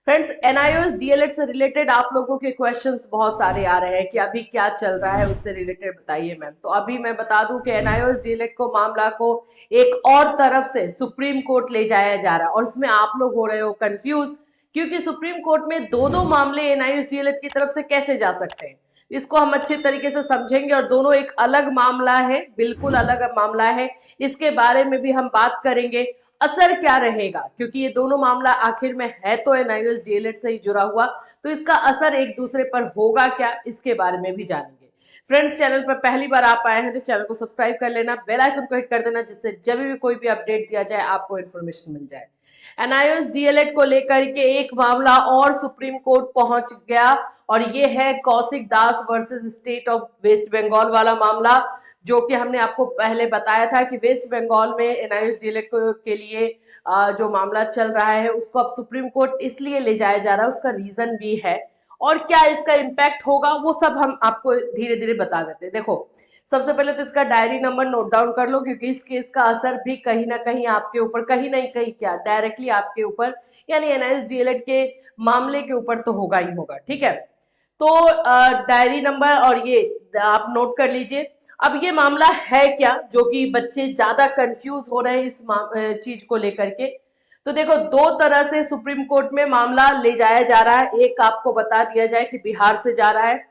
Friends, NIOS DElEd से related आप लोगों के क्वेश्चंस बहुत सारे आ रहे हैं कि अभी क्या चल रहा है, उससे रिलेटेड बताइए मैम। तो अभी मैं बता दूं कि एनआईओएस डीएलएड को मामला को एक और तरफ से सुप्रीम कोर्ट ले जाया जा रहा है और इसमें आप लोग हो रहे हो कंफ्यूज, क्योंकि सुप्रीम कोर्ट में दो दो मामले एनआईओएस डीएलएड की तरफ से कैसे जा सकते हैं। इसको हम अच्छे तरीके से समझेंगे और दोनों एक अलग मामला है, बिल्कुल अलग मामला है। इसके बारे में भी हम बात करेंगे, असर क्या रहेगा, क्योंकि ये दोनों मामला आखिर में है तो एनआईओएस डीएलएड से ही जुड़ा हुआ, तो इसका असर एक दूसरे पर होगा क्या, इसके बारे में भी जानेंगे। फ्रेंड्स, चैनल पर पहली बार आप आए हैं तो चैनल को सब्सक्राइब कर लेना, बेल आइकन को हिट कर देना, जिससे जब भी कोई भी अपडेट दिया जाए आपको इन्फॉर्मेशन मिल जाए। एनआईओएस डीएलएड को लेकर के एक मामला और सुप्रीम कोर्ट पहुंच गया और ये है Kaushik Das versus state of West Bengal वाला मामला, जो कि हमने आपको पहले बताया था कि वेस्ट बंगाल में एनआईओएस डीएलएड के लिए जो मामला चल रहा है उसको अब सुप्रीम कोर्ट इसलिए ले जाया जा रहा है, उसका रीजन भी है और क्या इसका इम्पैक्ट होगा वो सब हम आपको धीरे धीरे बता देते हैं। देखो, सबसे पहले तो इसका डायरी नंबर नोट डाउन कर लो, क्योंकि इस केस का असर भी कहीं ना कहीं आपके ऊपर, कहीं नहीं कहीं क्या डायरेक्टली आपके ऊपर, यानी एनआईओएस डीएलएड के मामले के ऊपर तो होगा ही होगा। ठीक है, तो डायरी नंबर और ये आप नोट कर लीजिए। अब ये मामला है क्या, जो कि बच्चे ज्यादा कंफ्यूज हो रहे हैं इस चीज को लेकर के। तो देखो, दो तरह से सुप्रीम कोर्ट में मामला ले जाया जा रहा है। एक आपको बता दिया जाए कि बिहार से जा रहा है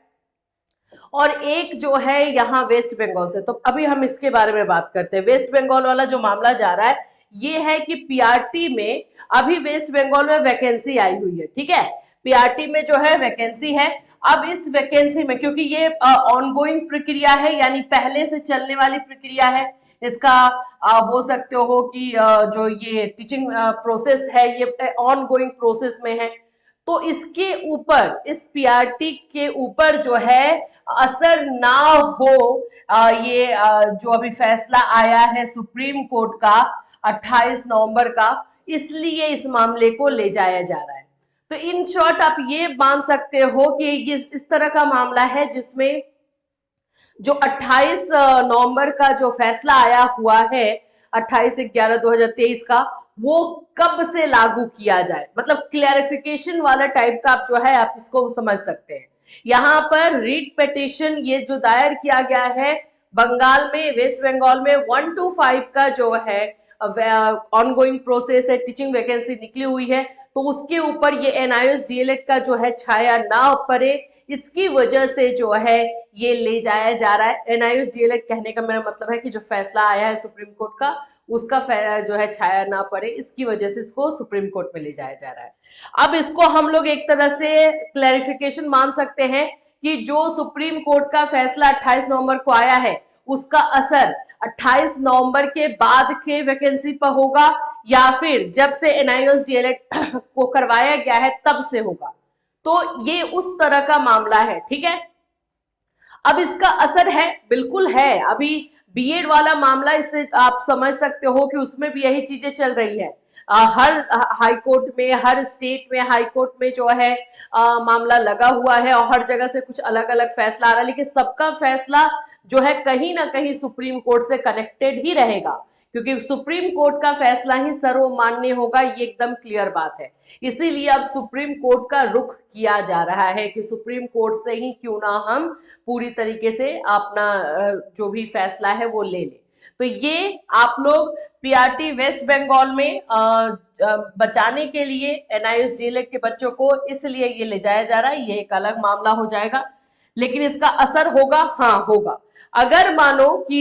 और एक जो है यहाँ वेस्ट बंगाल से। तो अभी हम इसके बारे में बात करते हैं। वेस्ट बंगाल वाला जो मामला जा रहा है ये है कि पीआरटी में अभी वेस्ट बंगाल में वैकेंसी आई हुई है। ठीक है, पीआरटी में जो है वैकेंसी है। अब इस वैकेंसी में, क्योंकि ये ऑनगोइंग प्रक्रिया है, यानी पहले से चलने वाली प्रक्रिया है, इसका हो सकते हो कि जो ये टीचिंग प्रोसेस है ये ऑनगोइंग प्रोसेस में है, तो इसके ऊपर, इस पीआरटी के ऊपर जो है असर ना हो, ये जो अभी फैसला आया है सुप्रीम कोर्ट का 28 नवंबर का, इसलिए इस मामले को ले जाया जा रहा है। तो इन शॉर्ट आप ये मान सकते हो कि ये इस तरह का मामला है जिसमें जो 28 नवंबर का जो फैसला आया हुआ है 28/11/2023 का, वो कब से लागू किया जाए, मतलब क्लैरिफिकेशन वाला टाइप का आप जो है आप इसको समझ सकते हैं। यहाँ पर रीट पिटीशन ये जो दायर किया गया है बंगाल में, वेस्ट बंगाल में 1 to 5 का जो है ऑनगोइंग प्रोसेस है, टीचिंग वैकेंसी निकली हुई है, तो उसके ऊपर ये एनआईओएस डीएलएड का जो है छाया ना पड़े, इसकी वजह से जो है ये ले जाया जा रहा है। एनआईओएस डीएलएड कहने का मेरा मतलब है कि जो फैसला आया है सुप्रीम कोर्ट का उसका जो है छाया ना पड़े, इसकी वजह से इसको सुप्रीम कोर्ट में ले जाया जा रहा है। अब इसको हम लोग एक तरह से क्लैरिफिकेशन मान सकते हैं कि जो सुप्रीम कोर्ट का फैसला 28 नवंबर को आया है उसका असर 28 नवंबर के बाद के वैकेंसी पर होगा या फिर जब से एनआईओएस डीएलएड को करवाया गया है तब से होगा। तो ये उस तरह का मामला है। ठीक है, अब इसका असर है, बिल्कुल है। अभी बीएड वाला मामला, इससे आप समझ सकते हो कि उसमें भी यही चीजें चल रही है। हर हाई कोर्ट में, हर स्टेट में हाई कोर्ट में जो है मामला लगा हुआ है और हर जगह से कुछ अलग अलग फैसला आ रहा है, लेकिन सबका फैसला जो है कहीं ना कहीं सुप्रीम कोर्ट से कनेक्टेड ही रहेगा, क्योंकि सुप्रीम कोर्ट का फैसला ही सर्वमान्य होगा, ये एकदम क्लियर बात है। इसीलिए अब सुप्रीम कोर्ट का रुख किया जा रहा है कि सुप्रीम कोर्ट से ही क्यों ना हम पूरी तरीके से अपना जो भी फैसला है वो ले लें। तो ये आप लोग पीआरटी वेस्ट बंगाल में बचाने के लिए एनआईओएस डीएलएड के बच्चों को इसलिए ये ले जाया जा रहा है, ये एक अलग मामला हो जाएगा। लेकिन इसका असर होगा, हाँ होगा। अगर मानो कि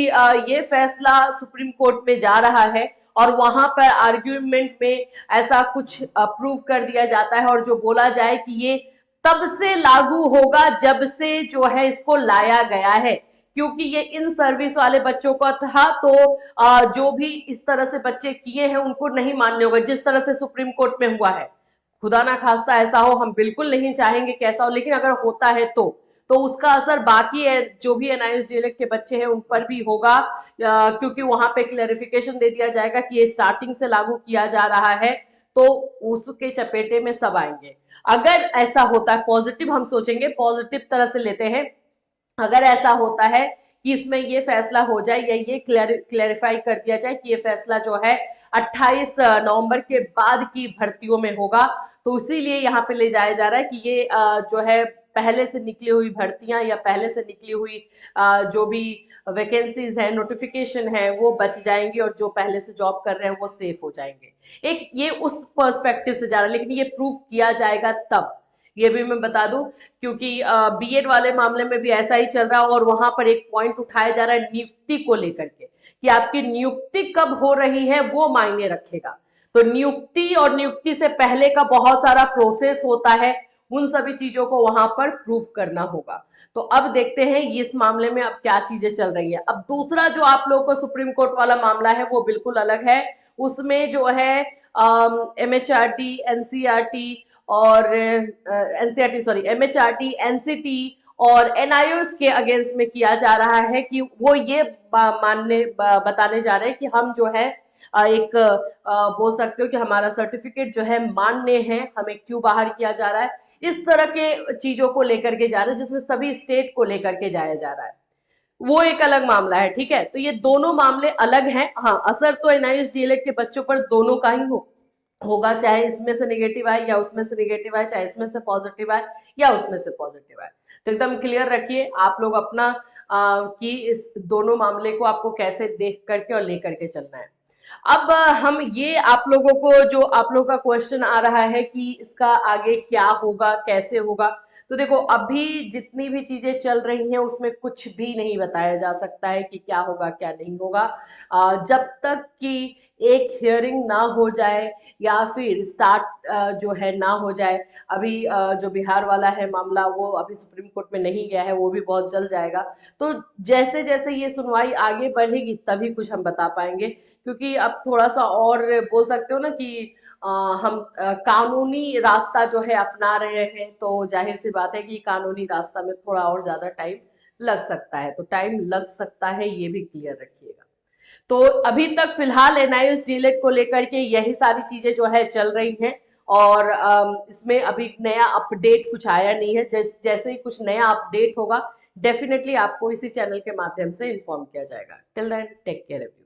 ये फैसला सुप्रीम कोर्ट में जा रहा है और वहां पर आर्ग्यूमेंट में ऐसा कुछ प्रूव कर दिया जाता है और जो बोला जाए कि ये तब से लागू होगा जब से जो है इसको लाया गया है, क्योंकि ये इन सर्विस वाले बच्चों का था, तो जो भी इस तरह से बच्चे किए हैं उनको नहीं मान्य होगा जिस तरह से सुप्रीम कोर्ट में हुआ है। खुदा ना खास्ता ऐसा हो, हम बिल्कुल नहीं चाहेंगे कि ऐसा हो, लेकिन अगर होता है तो उसका असर बाकी है जो भी एनआईओएस डीएलएड के बच्चे हैं उन पर भी होगा, क्योंकि वहां पे क्लैरिफिकेशन दे दिया जाएगा कि ये स्टार्टिंग से लागू किया जा रहा है, तो उसके चपेटे में सब आएंगे। अगर ऐसा होता है, पॉजिटिव हम सोचेंगे, पॉजिटिव तरह से लेते हैं, अगर ऐसा होता है कि इसमें ये फैसला हो जाए या ये क्लैरिफाई कर दिया जाए कि ये फैसला जो है 28 नवंबर के बाद की भर्तियों में होगा, तो इसीलिए यहाँ पे ले जाया जा रहा है कि ये जो है पहले से निकली हुई भर्तियां या पहले से निकली हुई जो भी वैकेंसीज है, नोटिफिकेशन है, वो बच जाएंगी और जो पहले से जॉब कर रहे हैं वो सेफ हो जाएंगे। एक ये उस पर्सपेक्टिव से जा रहा है, लेकिन ये प्रूव किया जाएगा तब, ये भी मैं बता दूं, क्योंकि बीएड वाले मामले में भी ऐसा ही चल रहा है और वहां पर एक पॉइंट उठाया जा रहा है नियुक्ति को लेकर के कि आपकी नियुक्ति कब हो रही है वो मायने रखेगा। तो नियुक्ति और नियुक्ति से पहले का बहुत सारा प्रोसेस होता है, उन सभी चीजों को वहां पर प्रूफ करना होगा। तो अब देखते हैं इस मामले में अब क्या चीजें चल रही है। अब दूसरा जो आप लोगों को सुप्रीम कोर्ट वाला मामला है वो बिल्कुल अलग है। उसमें जो है एमएचआरटी, एनसीईआरटी और एनसीईआरटी सॉरी एमएचआरटी, एनसीटी और एनआईओएस के अगेंस्ट में किया जा रहा है कि वो ये बताने जा रहे हैं कि हम जो है एक बोल सकते हो कि हमारा सर्टिफिकेट जो है मान्य है, हमें क्यों बाहर किया जा रहा है, इस तरह के चीजों को लेकर के जा रहे हैं जिसमें सभी स्टेट को लेकर के जाया जा रहा है। वो एक अलग मामला है, ठीक है। तो ये दोनों मामले अलग हैं। हाँ, असर तो एनआईएस डीएलएड के बच्चों पर दोनों का ही होगा, चाहे इसमें से नेगेटिव आए या उसमें से नेगेटिव आए, चाहे इसमें से पॉजिटिव आए या उसमें से पॉजिटिव आए। तो एकदम क्लियर रखिए आप लोग अपना कि इस दोनों मामले को आपको कैसे देख करके और लेकर के चलना है। अब हम ये आप लोगों को जो आप लोगों का क्वेश्चन आ रहा है कि इसका आगे क्या होगा, कैसे होगा, तो देखो अभी जितनी भी चीजें चल रही हैं उसमें कुछ भी नहीं बताया जा सकता है कि क्या होगा क्या नहीं होगा। जब तक कि एक हियरिंग ना हो जाए या फिर स्टार्ट जो है ना हो जाए। अभी जो बिहार वाला है मामला वो अभी सुप्रीम कोर्ट में नहीं गया है, वो भी बहुत जल्द जाएगा। तो जैसे जैसे ये सुनवाई आगे बढ़ेगी तभी कुछ हम बता पाएंगे, क्योंकि अब थोड़ा सा और बोल सकते हो ना कि हम कानूनी रास्ता जो है अपना रहे हैं, तो जाहिर सी बात है कि कानूनी रास्ता में थोड़ा और ज्यादा टाइम लग सकता है। तो टाइम लग सकता है, ये भी क्लियर रखिएगा। तो अभी तक फिलहाल एनआईएस डीएलएड को लेकर के यही सारी चीजें जो है चल रही हैं और इसमें अभी नया अपडेट कुछ आया नहीं है। जैसे ही कुछ नया अपडेट होगा डेफिनेटली आपको इसी चैनल के माध्यम से इन्फॉर्म किया जाएगा। Till then take care everyone.